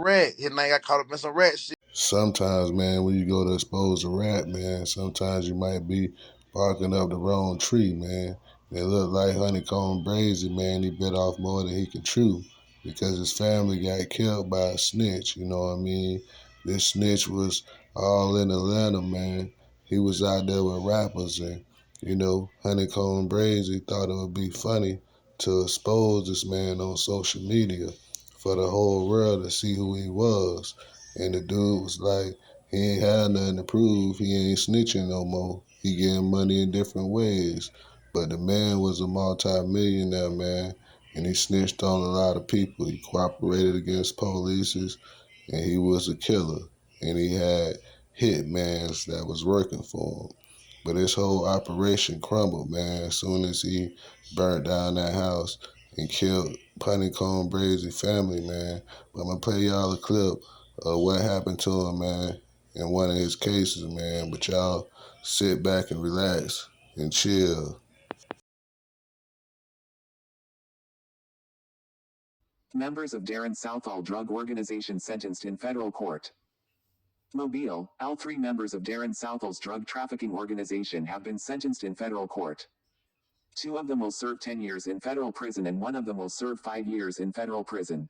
rat. His name got caught up in some rat shit. Sometimes, man, when you go to expose a rat, man, sometimes you might be barking up the wrong tree, man. It looked like Honeykomb Brasy, man. He bit off more than he could chew because his family got killed by a snitch. You know what I mean? This snitch was all in Atlanta, man. He was out there with rappers, and Honeykomb Brasy thought it would be funny to expose this man on social media for the whole world to see who he was. And the dude was like, he ain't had nothing to prove. He ain't snitching no more. He getting money in different ways. But the man was a multi-millionaire, man, and he snitched on a lot of people. He cooperated against police, and he was a killer. And he had hitmans that was working for him. But his whole operation crumbled, man, as soon as he burnt down that house and killed Honeykomb Brasy family, man. But I'm going to play y'all a clip what happened to him, man, in one of his cases, man. But y'all sit back and relax and chill. Members of Darren Southall drug organization sentenced in federal court. Mobile, all 3 members of Darren Southall's drug trafficking organization have been sentenced in federal court. 2 of them will serve 10 years in federal prison and 1 of them will serve 5 years in federal prison.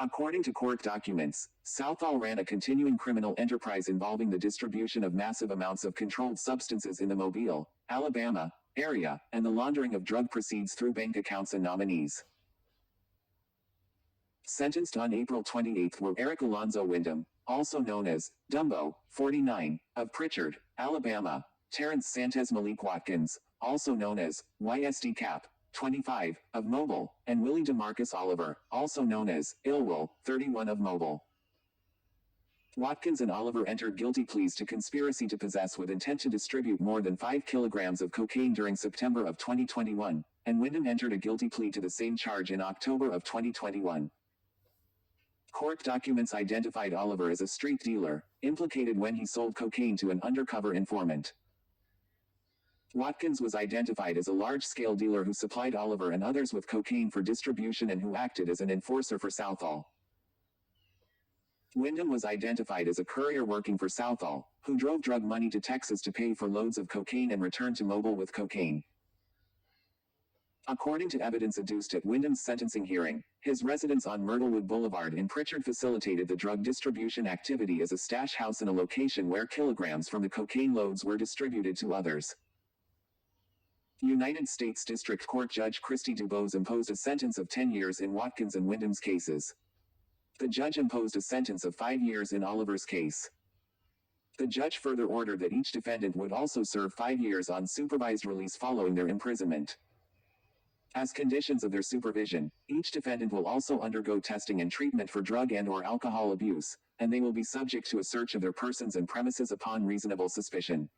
According to court documents, Southall ran a continuing criminal enterprise involving the distribution of massive amounts of controlled substances in the Mobile, Alabama, area, and the laundering of drug proceeds through bank accounts and nominees. Sentenced on April 28 were Eric Alonzo Wyndham, also known as Dumbo, 49, of Pritchard, Alabama, Terrence Santes Malik Watkins, also known as YSD Cap, 25, of Mobile, and Willie DeMarcus Oliver, also known as Ilwell, 31 of Mobile. Watkins and Oliver entered guilty pleas to conspiracy to possess with intent to distribute more than 5 kilograms of cocaine during September of 2021, and Wyndham entered a guilty plea to the same charge in October of 2021. Court documents identified Oliver as a street dealer, implicated when he sold cocaine to an undercover informant. Watkins was identified as a large-scale dealer who supplied Oliver and others with cocaine for distribution and who acted as an enforcer for Southall. Wyndham was identified as a courier working for Southall, who drove drug money to Texas to pay for loads of cocaine and returned to Mobile with cocaine. According to evidence adduced at Wyndham's sentencing hearing, his residence on Myrtlewood Boulevard in Pritchard facilitated the drug distribution activity as a stash house in a location where kilograms from the cocaine loads were distributed to others. United States District Court Judge Christy Dubose imposed a sentence of 10 years in Watkins and Wyndham's cases. The judge imposed a sentence of 5 years in Oliver's case. The judge further ordered that each defendant would also serve 5 years on supervised release following their imprisonment. As conditions of their supervision, each defendant will also undergo testing and treatment for drug and/or alcohol abuse, and they will be subject to a search of their persons and premises upon reasonable suspicion.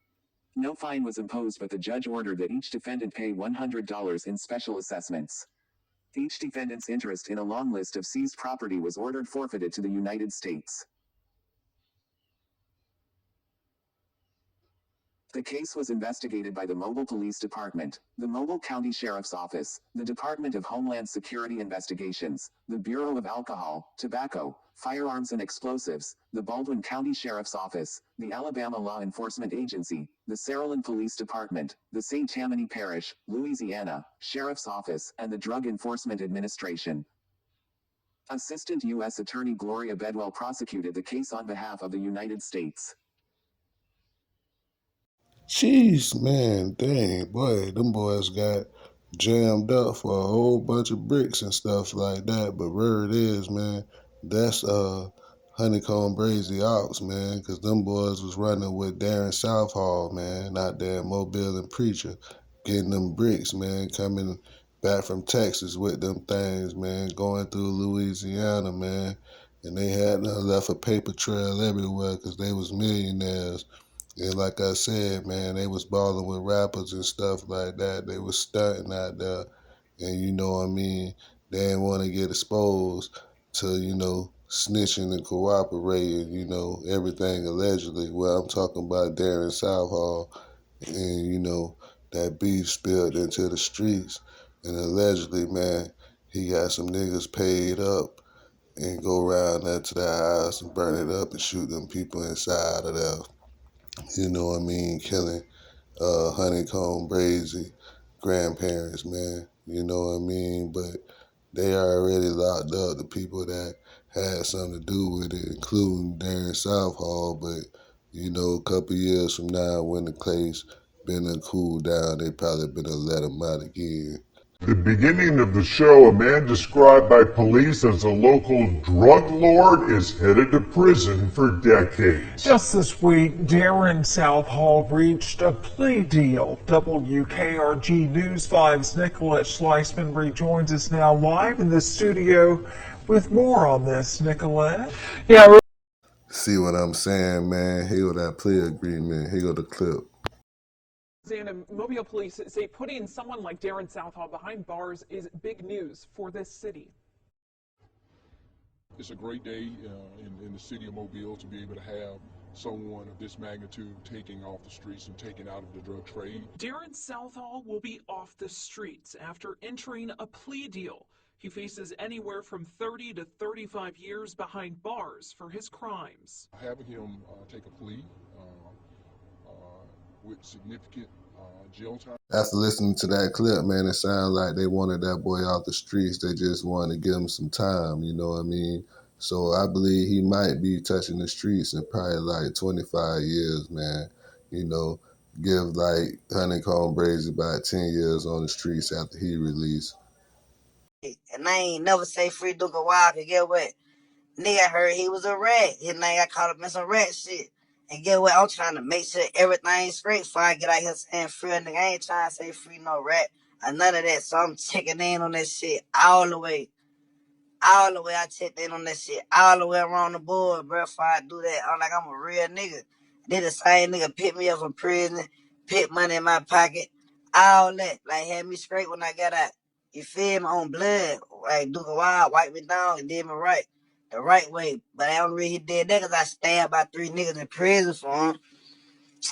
No fine was imposed, but the judge ordered that each defendant pay $100 in special assessments. Each defendant's interest in a long list of seized property was ordered forfeited to the United States. The case was investigated by the Mobile Police Department, the Mobile County Sheriff's Office, the Department of Homeland Security Investigations, the Bureau of Alcohol, Tobacco, Firearms and Explosives, the Baldwin County Sheriff's Office, the Alabama Law Enforcement Agency, the Saraland Police Department, the St. Tammany Parish, Louisiana, Sheriff's Office, and the Drug Enforcement Administration. Assistant U.S. Attorney Gloria Bedwell prosecuted the case on behalf of the United States. Jeez, man, dang, boy, them boys got jammed up for a whole bunch of bricks and stuff like that. But where it is, man, that's Honeykomb Brasy Ops, man, because them boys was running with Darren Southall, man, out there in Mobile and Preacher, getting them bricks, man, coming back from Texas with them things, man, going through Louisiana, man, and they had left a paper trail everywhere because they was millionaires. And like I said, man, they was balling with rappers and stuff like that. They was stunting out there. And you know what I mean? They didn't want to get exposed to, snitching and cooperating, everything allegedly. Well, I'm talking about Darren Southall and, that beef spilled into the streets. And allegedly, man, he got some niggas paid up and go around there to their house and burn it up and shoot them people inside of there. You know what I mean? Killing Honeykomb Brasy grandparents, man. You know what I mean? But they already locked up the people that had something to do with it, including Darren Southall. But you know, a couple years from now, when the case been cooled down, they probably better let them out again. The beginning of the show, a man described by police as a local drug lord is headed to prison for decades. Just this week, Darren Southall reached a plea deal. WKRG News 5's Nicolette Schleisman rejoins us now live in the studio with more on this. Nicolette? Yeah. See what I'm saying, man? Here go that plea agreement. Here go the clip. Mobile police say putting someone like Darren Southall behind bars is big news for this city. It's a great day in the city of Mobile to be able to have someone of this magnitude taking off the streets and taking out of the drug trade. Darren Southall will be off the streets after entering a plea deal. He faces anywhere from 30 to 35 years behind bars for his crimes. Having him take a plea with significant jail time. After listening to that clip, man, it sounds like they wanted that boy off the streets. They just wanted to give him some time, you know what I mean? So I believe he might be touching the streets in probably like 25 years, man. You know, give like Honeykomb Brasy about 10 years on the streets after he released. And I ain't never say free Duke Wild, cause get what? Nigga heard he was a rat. His name got caught up in some rat shit. And get what? I'm trying to make sure everything's straight before I get out here saying free a nigga. I ain't trying to say free no rat or none of that. So I'm checking in on that shit all the way. All the way I checked in on that shit. All the way around the board, bro. Before I do that, I'm like, I'm a real nigga. Then the same nigga picked me up from prison, put money in my pocket, all that. Like, had me straight when I got out. You feel me? On blood. Like, Duke of Wild wiped me down and did me right. The right way. But I don't really did that because I stabbed about 3 niggas in prison for him.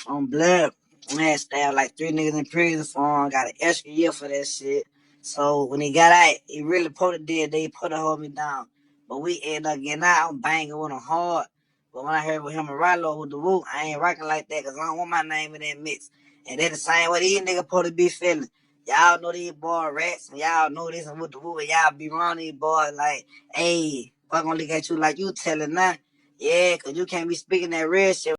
On blood. I had stabbed like 3 niggas in prison for him. Got an extra year for that shit. So when he got out, he really put it there. They put to hold me down. But we ended up getting out. I'm banging with him hard. But when I heard with him and Rilo with the whoop, I ain't rocking like that because I don't want my name in that mix. And they the same way these niggas supposed to be feeling. Y'all know these boy rats and y'all know this and with the whoop and y'all be around these boys like, hey, fuck gonna look at you like you telling that. Yeah, cause you can't be speaking that real shit.